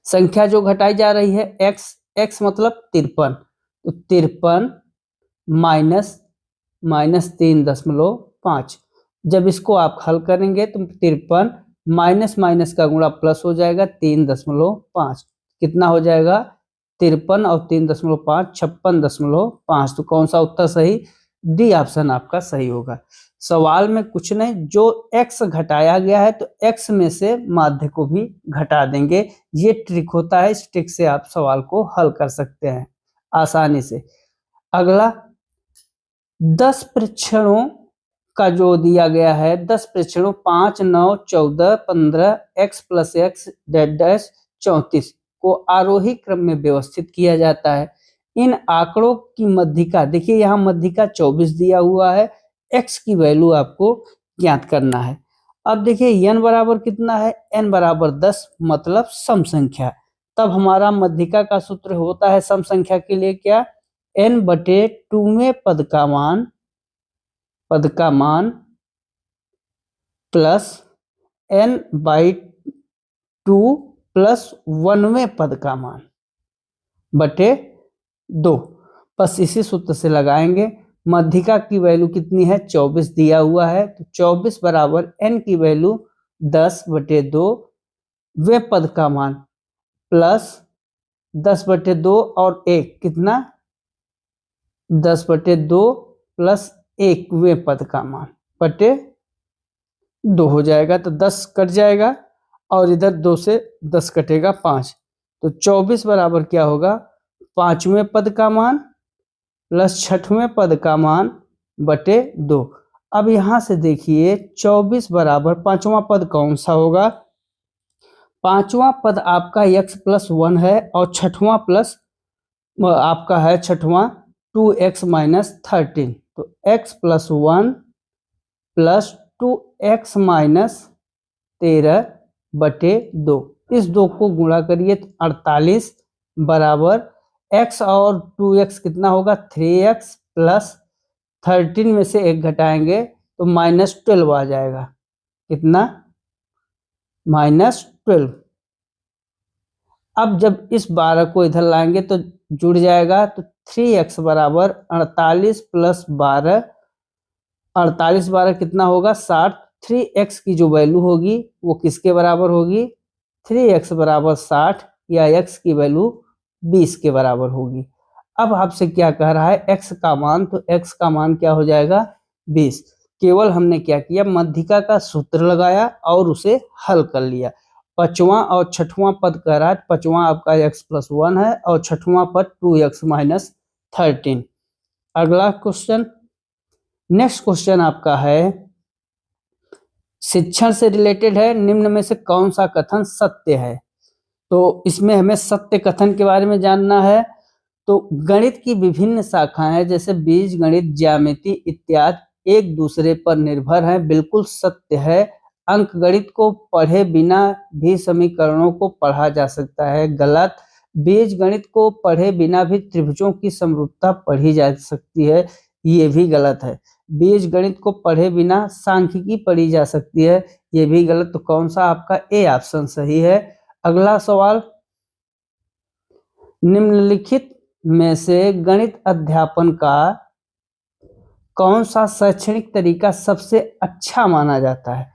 S1: संख्या जो घटाई जा रही है x मतलब 53, तो 53 माइनस 3.5। जब इसको आप हल करेंगे तो 53 माइनस माइनस का गुणा प्लस हो जाएगा 3.5, कितना हो जाएगा 53 और 3.5 56.5। तो कौन सा उत्तर सही, डी ऑप्शन आपका सही होगा। सवाल में कुछ नहीं, जो x घटाया गया है तो x में से माध्य को भी घटा देंगे। ये ट्रिक होता है, इस ट्रिक से आप सवाल को हल कर सकते हैं आसानी से। अगला 10 प्रेक्षणों का जो दिया गया है, 10 प्रेक्षणों 5 9 14 15 x + x डैश 34 को आरोही क्रम में व्यवस्थित किया जाता है। इन आंकड़ों की मध्यिका, देखिए यहाँ मध्यिका 24 दिया हुआ है, x की वैल्यू आपको ज्ञात करना है। अब देखिए n बराबर कितना है, n बराबर 10, मतलब सम संख्या। तब हमारा मध्यिका का सूत्र होता है सम संख्या के लिए क्या, n/2वें पद का मान प्लस n/2 प्लस 1वें पद का मान बटे 2। बस इसी सूत्र से लगाएंगे। मध्यिका की वैल्यू कितनी है 24 दिया हुआ है, तो 24 बराबर n की वैल्यू 10/2, वे पद का मान प्लस 10/2 और 1 कितना, 10/2 प्लस 1वें पद का मान बटे 2 हो जाएगा, तो 10 कट जाएगा और इधर 2 से 10 कटेगा 5, तो 24 बराबर क्या होगा, 5वें पद का मान प्लस 6वें पद का मान बटे 2। अब यहां से देखिए 24 बराबर 5वां पद कौन सा होगा, 5वां पद आपका x+1 है और 6वां प्लस आपका है 6वां 2x - 13, तो x+1 प्लस 2x - 13 बटे 2, इस 2 को गुणा करिए तो 48 बराबर x और 2x कितना होगा, 3x प्लस 13 में से 1 घटाएंगे तो -12 आ जाएगा, कितना, -12। अब जब इस 12 को इधर लाएंगे तो जुड़ जाएगा, तो 3x बराबर 48 प्लस 12, 48 12 कितना होगा 60, 3x की जो वैल्यू होगी वो किसके बराबर होगी, 3x बराबर 60 या x की वैल्यू 20 के बराबर होगी। अब आपसे क्या कह रहा है, x का मान, तो x का मान क्या हो जाएगा 20। केवल हमने क्या किया, मध्यिका का सूत्र लगाया और उसे हल कर लिया। 5वां और 6वां पद कह रहा है, 5वां आपका x+1 है और 6वां पद 2x - 13। अगला क्वेश्चन, नेक्स्ट क्वेश्चन आपका है शिक्षण से रिलेटेड है, निम्न में से कौन सा कथन सत्य है। तो इसमें हमें सत्य कथन के बारे में जानना है। तो गणित की विभिन्न शाखाएं जैसे बीज गणित, ज्यामिति इत्यादि एक दूसरे पर निर्भर हैं, बिल्कुल सत्य है। अंक गणित को पढ़े बिना भी समीकरणों को पढ़ा जा सकता है, गलत। बीज गणित को पढ़े बिना भी त्रिभुजों की समरूपता पढ़ी जा सकती है, ये भी गलत है। बीज गणित को पढ़े बिना सांख्यिकी पढ़ी जा सकती है, ये भी गलत। तो कौन सा आपका ए ऑप्शन सही है। अगला सवाल, निम्नलिखित में से गणित अध्यापन का कौन सा शैक्षणिक तरीका सबसे अच्छा माना जाता है,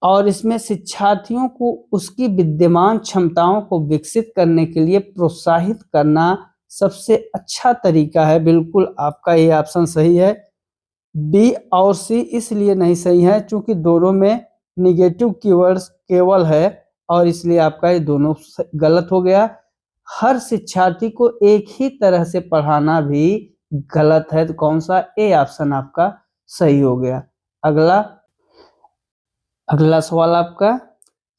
S1: और इसमें शिक्षार्थियों को उसकी विद्यमान क्षमताओं को विकसित करने के लिए प्रोत्साहित करना सबसे अच्छा तरीका है। बिल्कुल आपका ये ऑप्शन सही है। बी और सी इसलिए नहीं सही है क्योंकि दोनों में निगेटिव कीवर्ड्स केवल है और इसलिए आपका ये दोनों गलत हो गया। हर शिक्षार्थी को एक ही तरह से पढ़ाना भी गलत है, तो कौन सा ए ऑप्शन आपका सही हो गया। अगला सवाल आपका,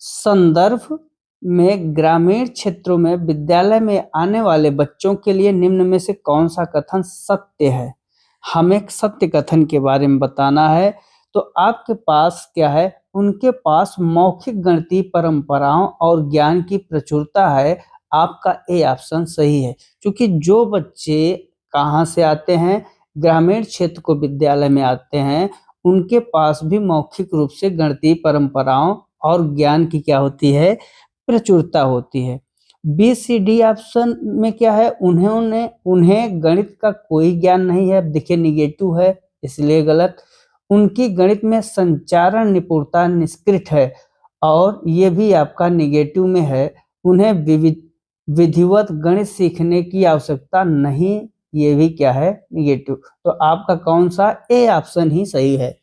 S1: संदर्भ में ग्रामीण क्षेत्रों में विद्यालय में आने वाले बच्चों के लिए निम्न में से कौन सा कथन सत्य है। हमें सत्य कथन के बारे में बताना है। तो आपके पास क्या है, उनके पास मौखिक गणितीय परंपराओं और ज्ञान की प्रचुरता है, आपका ए ऑप्शन सही है। क्योंकि जो बच्चे कहाँ से आते हैं, ग्रामीण क्षेत्र को विद्यालय में आते हैं, उनके पास भी मौखिक रूप से गणितीय परंपराओं और ज्ञान की क्या होती है, प्रचुरता होती है। बी सी डी ऑप्शन में क्या है, उन्हें गणित का कोई ज्ञान नहीं है, देखिए निगेटिव है इसलिए गलत। उनकी गणित में संचारण निपुणता निष्कृत है और ये भी आपका निगेटिव में है। उन्हें विधिवत गणित सीखने की आवश्यकता नहीं, ये भी क्या है, निगेटिव। तो आपका कौन सा ए ऑप्शन ही सही है।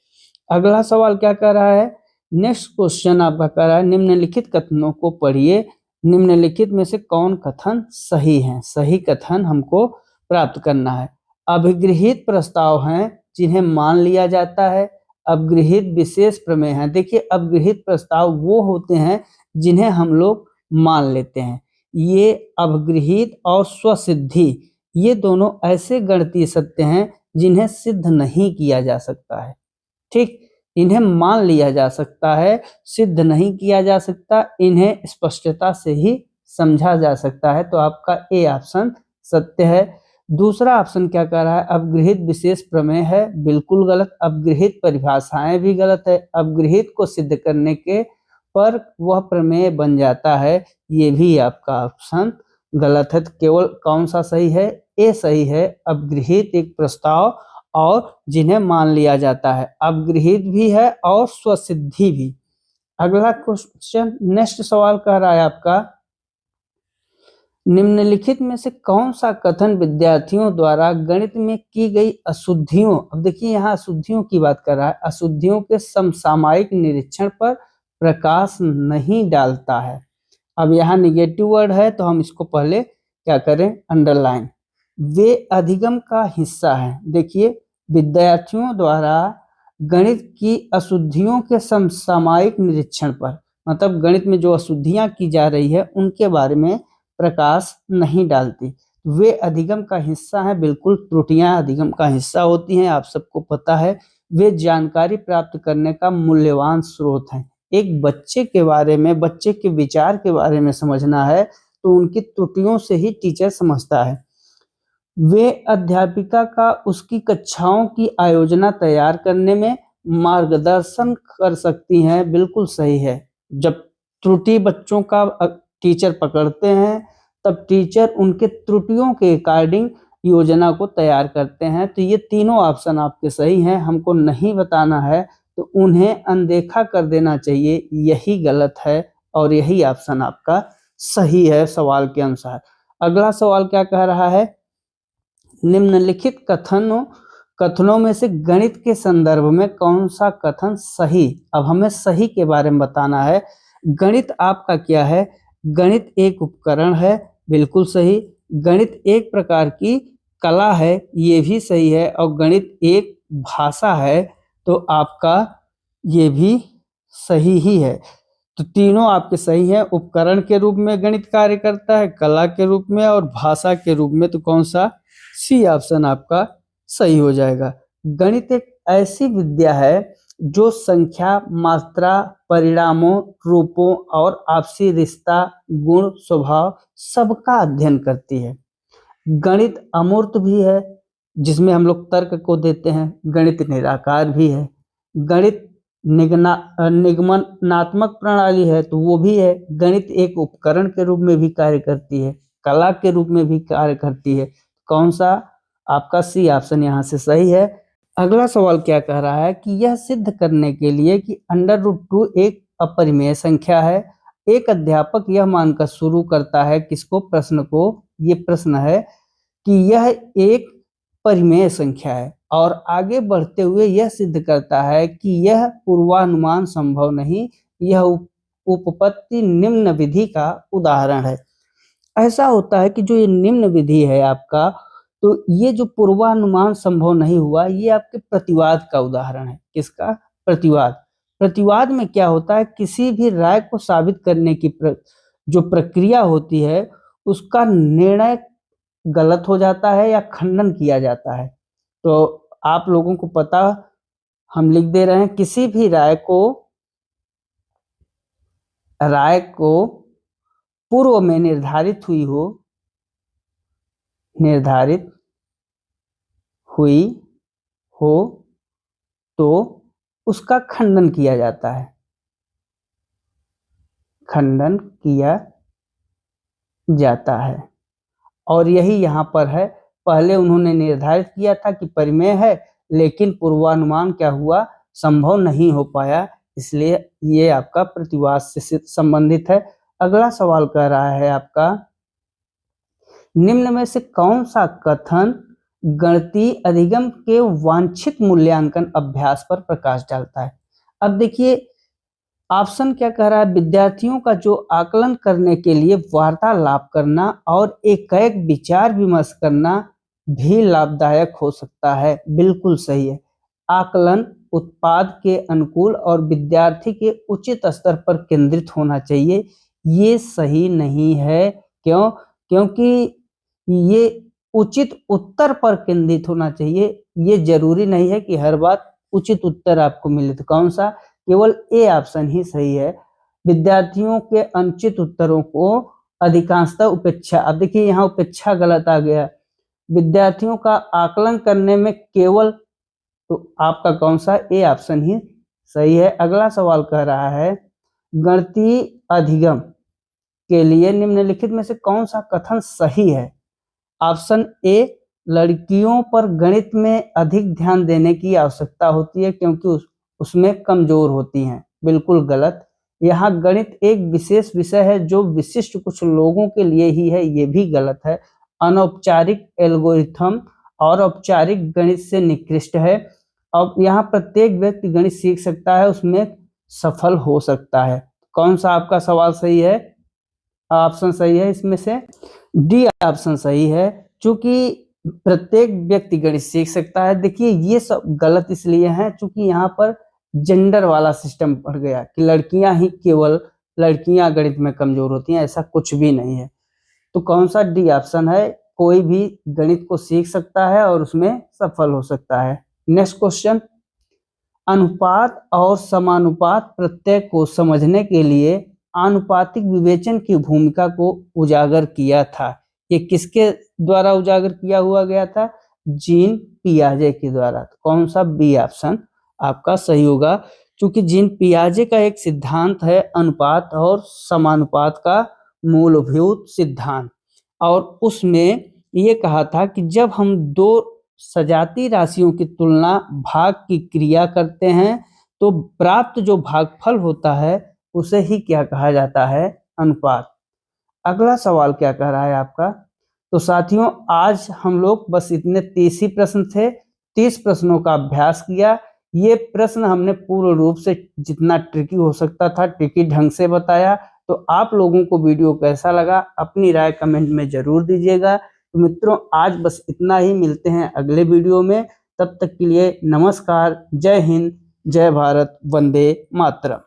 S1: अगला सवाल क्या कर रहा है, नेक्स्ट क्वेश्चन आपका कह रहा है निम्नलिखित कथनों को पढ़िए, निम्नलिखित में से कौन कथन सही है। सही कथन हमको प्राप्त करना है। अभिगृहित प्रस्ताव हैं जिन्हें मान लिया जाता है, अभिगृहित विशेष प्रमेय हैं। देखिए अभिगृहित प्रस्ताव वो होते हैं जिन्हें हम लोग मान लेते हैं। ये अभिगृहित और स्वसिद्धि, ये दोनों ऐसे गणितीय सत्य हैं जिन्हें सिद्ध नहीं किया जा सकता है, ठीक। इन्हें मान लिया जा सकता है, सिद्ध नहीं किया जा सकता, इन्हें स्पष्टता से ही समझा जा सकता है। तो आपका ए ऑप्शन सत्य है। दूसरा ऑप्शन क्या कह रहा है, अपगृहित विशेष प्रमेय है, बिल्कुल गलत। अपगृहित परिभाषाएं भी गलत है, अपगृहित को सिद्ध करने के पर वह प्रमेय बन जाता है, ये भी आपका ऑप्शन गलत है। तो केवल कौन सा सही है, ए सही है। अपगृहित एक प्रस्ताव और जिन्हें मान लिया जाता है, अपगृहित भी है और स्वसिद्धि भी। अगला क्वेश्चन, नेक्स्ट सवाल कह रहा है आपका, निम्नलिखित में से कौन सा कथन विद्यार्थियों द्वारा गणित में की गई अशुद्धियों, अब देखिए यहाँ अशुद्धियों की बात कर रहा है, अशुद्धियों के समसामयिक निरीक्षण पर प्रकाश नहीं डालता है। अब यहाँ निगेटिव वर्ड है तो हम इसको पहले क्या करें, अंडरलाइन। वे अधिगम का हिस्सा है। देखिए विद्यार्थियों द्वारा गणित की अशुद्धियों के समसामयिक निरीक्षण पर, मतलब गणित में जो अशुद्धियां की जा रही है उनके बारे में प्रकाश नहीं डालती। वे अधिगम का हिस्सा है, बिल्कुल त्रुटियां अधिगम का हिस्सा होती हैं, आप सबको पता है। वे जानकारी प्राप्त करने का मूल्यवान स्रोत हैं। एक बच्चे के बारे में, बच्चे के विचार के बारे में समझना है तो उनकी त्रुटियों से ही टीचर समझता है। वे अध्यापिका का उसकी कक्षाओं की आयोजना तैयार करने में मार्गदर्शन कर सकती हैं, बिल्कुल सही है। जब त्रुटि बच्चों का टीचर पकड़ते हैं तब टीचर उनके त्रुटियों के अकॉर्डिंग योजना को तैयार करते हैं। तो ये तीनों ऑप्शन आपके सही हैं, हमको नहीं बताना है तो उन्हें अनदेखा कर देना चाहिए, यही गलत है और यही ऑप्शन आपका सही है सवाल के अनुसार। अगला सवाल क्या कह रहा है, निम्नलिखित कथनों में से गणित के संदर्भ में कौन सा कथन सही, अब हमें सही के बारे में बताना है। गणित आपका क्या है, गणित एक उपकरण है, बिल्कुल सही। गणित एक प्रकार की कला है, ये भी सही है। और गणित एक भाषा है, तो आपका ये भी सही ही है। तो तीनों आपके सही है। उपकरण के रूप में गणित कार्य करता है, कला के रूप में और भाषा के रूप में, तो कौन सा, सी ऑप्शन आपका सही हो जाएगा। गणित एक ऐसी विद्या है जो संख्या, मात्रा, परिणामों, रूपों और आपसी रिश्ता, गुण, स्वभाव सबका अध्ययन करती है। गणित अमूर्त भी है जिसमें हम लोग तर्क को देते हैं, गणित निराकार भी है। गणित निगमनात्मक प्रणाली है तो वो भी है। गणित एक उपकरण के रूप में भी कार्य करती है, कला के रूप में भी कार्य करती है। कौन सा, आपका सी ऑप्शन यहाँ से सही है। अगला सवाल क्या कह रहा है कि यह सिद्ध करने के लिए कि √2 एक अपरिमेय संख्या है, एक अध्यापक यह मानकर शुरू करता है किसको, प्रश्न को, ये प्रश्न है कि यह एक परिमेय संख्या है और आगे बढ़ते हुए यह सिद्ध करता है कि यह पूर्वानुमान संभव नहीं, यह उपपत्ति निम्न विधि का उदाहरण है। ऐसा होता है कि जो ये निम्न विधि है आपका, तो ये जो पूर्वानुमान संभव नहीं हुआ, ये आपके प्रतिवाद का उदाहरण है। किसका, प्रतिवाद। प्रतिवाद में क्या होता है, किसी भी राय को साबित करने की जो प्रक्रिया होती है उसका निर्णय गलत हो जाता है या खंडन किया जाता है। तो आप लोगों को पता, हम लिख दे रहे हैं, किसी भी राय को पूर्व में निर्धारित हुई हो तो उसका खंडन किया जाता है, खंडन किया जाता है। और यही यहाँ पर है, पहले उन्होंने निर्धारित किया था कि परिमेय है, लेकिन पूर्वानुमान क्या हुआ, संभव नहीं हो पाया, इसलिए ये आपका प्रतिवाद से संबंधित है। अगला सवाल कह रहा है आपका, निम्न में से कौन सा कथन गणितीय अधिगम के वांछित मूल्यांकन अभ्यास पर प्रकाश डालता है। अब देखिए ऑप्शन क्या कह रहा है, विद्यार्थियों का जो आकलन करने के लिए वार्तालाप करना और एक विचार विमर्श करना भी लाभदायक हो सकता है, बिल्कुल सही है। आकलन उत्पाद के अनुकूल और विद्यार्थी के उचित स्तर पर केंद्रित होना चाहिए, ये सही नहीं है। क्यों, क्योंकि ये उचित उत्तर पर केंद्रित होना चाहिए, ये जरूरी नहीं है कि हर बात उचित उत्तर आपको मिले। तो कौन सा, केवल ए ऑप्शन ही सही है। विद्यार्थियों के अनुचित उत्तरों को अधिकांशतः उपेक्षा, अब देखिए यहाँ उपेक्षा गलत आ गया, विद्यार्थियों का आकलन करने में केवल, तो आपका कौन सा, ए ऑप्शन ही सही है। अगला सवाल कह रहा है, गणितीय अधिगम के लिए निम्नलिखित में से कौन सा कथन सही है। ऑप्शन ए, लड़कियों पर गणित में अधिक ध्यान देने की आवश्यकता होती है क्योंकि उसमें कमजोर होती हैं, बिल्कुल गलत। यहाँ गणित एक विशेष विषय है जो विशिष्ट कुछ लोगों के लिए ही है, ये भी गलत है। अनौपचारिक एल्गोरिथम और औपचारिक गणित से निकृष्ट है। अब यहाँ प्रत्येक व्यक्ति गणित सीख सकता है, उसमें सफल हो सकता है। कौन सा आपका सवाल सही है? ऑप्शन सही है इसमें से डी ऑप्शन सही है, क्योंकि प्रत्येक व्यक्ति गणित सीख सकता है। देखिए ये सब गलत इसलिए है क्योंकि यहाँ पर जेंडर वाला सिस्टम पड़ गया कि लड़कियां ही केवल लड़कियां गणित में कमजोर होती हैं, ऐसा कुछ भी नहीं है। तो कौन सा डी ऑप्शन है, कोई भी गणित को सीख सकता है और उसमें सफल हो सकता है। नेक्स्ट क्वेश्चन, अनुपात और समानुपात प्रत्यय को समझने के लिए आनुपातिक विवेचन की भूमिका को उजागर किया था। ये किसके द्वारा उजागर किया हुआ गया था? जीन पियाजे के द्वारा। तो कौन सा बी ऑप्शन आपका सही होगा, क्योंकि जीन पियाजे का एक सिद्धांत है अनुपात और समानुपात का मूलभूत सिद्धांत, और उसमें ये कहा था कि जब हम दो सजाती राशियों की तुलना भाग की क्रिया करते हैं तो प्राप्त जो भागफल होता है उसे ही क्या कहा जाता है? अनुपात। अगला सवाल क्या कह रहा है आपका? तो साथियों आज हम लोग बस इतने 30 ही प्रश्न थे, 30 प्रश्नों का अभ्यास किया। ये प्रश्न हमने पूर्ण रूप से जितना ट्रिकी हो सकता था ट्रिकी ढंग से बताया। तो आप लोगों को वीडियो कैसा लगा अपनी राय कमेंट में जरूर दीजिएगा। तो मित्रों आज बस इतना ही, मिलते हैं अगले वीडियो में। तब तक के लिए नमस्कार, जय हिंद, जय भारत, वंदे मातरम।